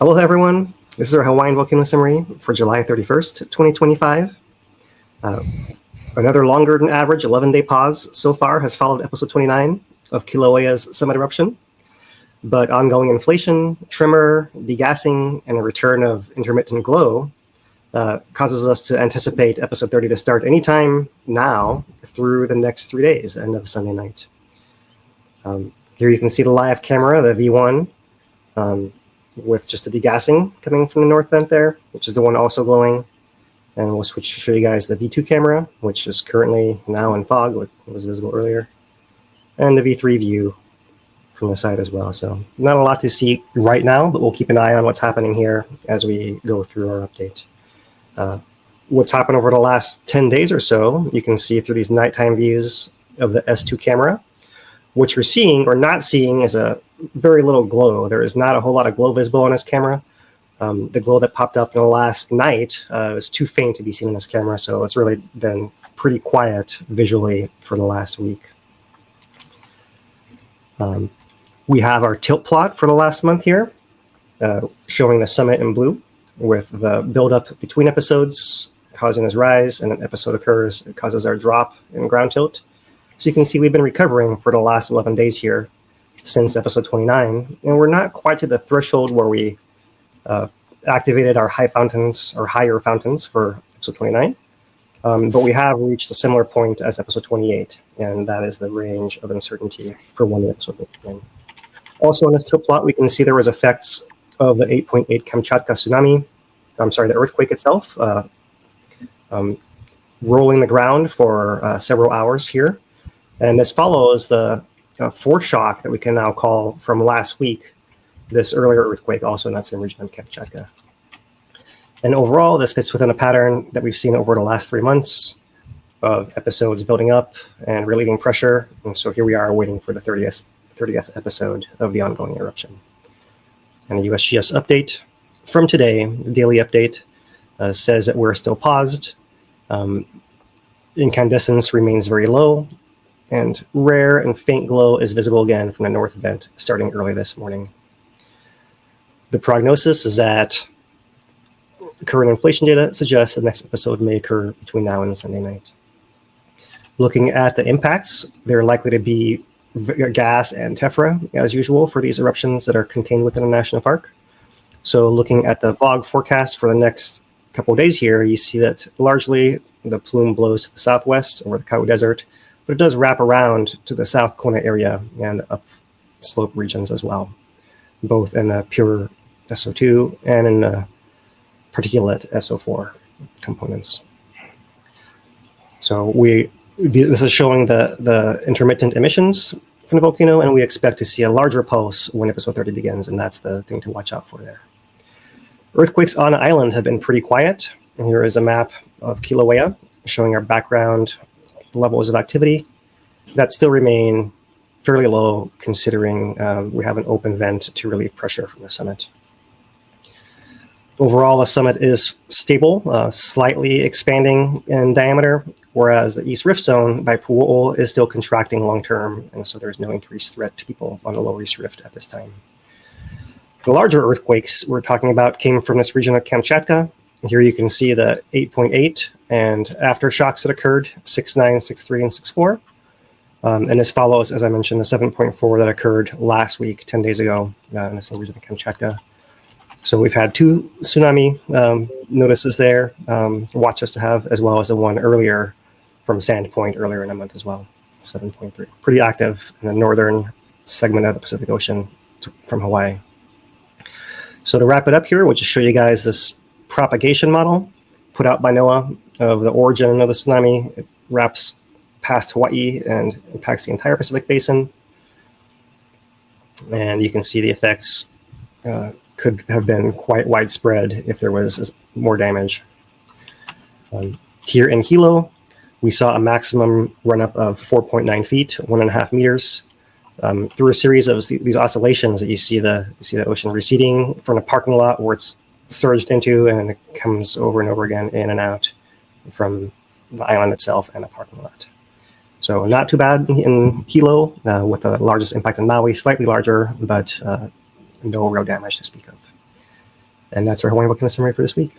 Hello, everyone. This is our Hawaiian Volcano Summary for July 31st, 2025. Another longer than average 11-day pause so far has followed episode 29 of Kīlauea's summit eruption. But ongoing inflation, tremor, degassing, and a return of intermittent glow causes us to anticipate episode 30 to start anytime now through the next 3 days, end of Sunday night. Here you can see the live camera, the V1, with just a degassing coming from the north vent there, which is the one also glowing. And we'll switch to show you guys the V2 camera, which is currently now in fog, which was visible earlier, and the V3 view from the side as well. So not a lot to see right now, but we'll keep an eye on what's happening here as we go through our update. What's happened over the last 10 days or so, you can see through these nighttime views of the S2 camera. What you're seeing or not seeing is a very little glow. There is not a whole lot of glow visible on this camera. The glow that popped up in the last night is too faint to be seen in this camera, so it's really been pretty quiet visually for the last week. We have our tilt plot for the last month here, showing the summit in blue with the buildup between episodes causing this rise, and an episode occurs, it causes our drop in ground tilt. So you can see we've been recovering for the last 11 days here since episode 29, and we're not quite to the threshold where we activated our higher fountains for episode 29, but we have reached a similar point as episode 28, and that is the range of uncertainty for one episode. Also on this tilt plot, we can see there was effects of the 8.8 Kamchatka tsunami, the earthquake itself, rolling the ground for several hours here. And this follows the foreshock that we can now call from last week, this earlier earthquake also in that same region of Kamchatka. And overall, this fits within a pattern that we've seen over the last 3 months of episodes building up and relieving pressure. And so here we are waiting for the 30th episode of the ongoing eruption. And the USGS update from today, the daily update, says that we're still paused. Incandescence remains very low, and rare and faint glow is visible again from the north vent starting early this morning. The prognosis is that current inflation data suggests the next episode may occur between now and Sunday night. Looking at the impacts, they're likely to be gas and tephra, as usual, for these eruptions that are contained within a national park. So looking at the VOG forecast for the next couple of days here, you see that largely the plume blows to the southwest over the Kīlauea Desert, but it does wrap around to the South Kona area and upslope regions as well, both in the pure SO2 and in the particulate SO4 components. So this is showing the intermittent emissions from the volcano, and we expect to see a larger pulse when episode 30 begins, and that's the thing to watch out for there. Earthquakes on the island have been pretty quiet. And here is a map of Kīlauea showing our background levels of activity that still remain fairly low considering we have an open vent to relieve pressure from the summit. Overall, the summit is stable, slightly expanding in diameter, whereas the East Rift Zone by Pu'o'o is still contracting long-term, and so there's no increased threat to people on the Lower East Rift at this time. The larger earthquakes we're talking about came from this region of Kamchatka. Here you can see the 8.8 and aftershocks that occurred, 6.9, 6.3, and 6.4. And this follows, as I mentioned, the 7.4 that occurred last week, 10 days ago, in the same region of Kamchatka. So we've had 2 tsunami notices there, watches to have, as well as the one earlier from Sand Point earlier in the month as well, 7.3. Pretty active in the northern segment of the Pacific Ocean from Hawaii. So to wrap it up here, we'll just show you guys this propagation model put out by NOAA of the origin of the tsunami. It wraps past Hawaii and impacts the entire Pacific Basin. And you can see the effects could have been quite widespread if there was more damage. Here in Hilo, we saw a maximum run-up of 4.9 feet, 1.5 meters. Through a series of these oscillations that you see the ocean receding from a parking lot where it's surged into, and it comes over and over again in and out from the island itself and a parking lot. So not too bad in Hilo, with the largest impact in Maui, slightly larger, but no real damage to speak of. And that's our Hawaiian Volcano Summary for this week.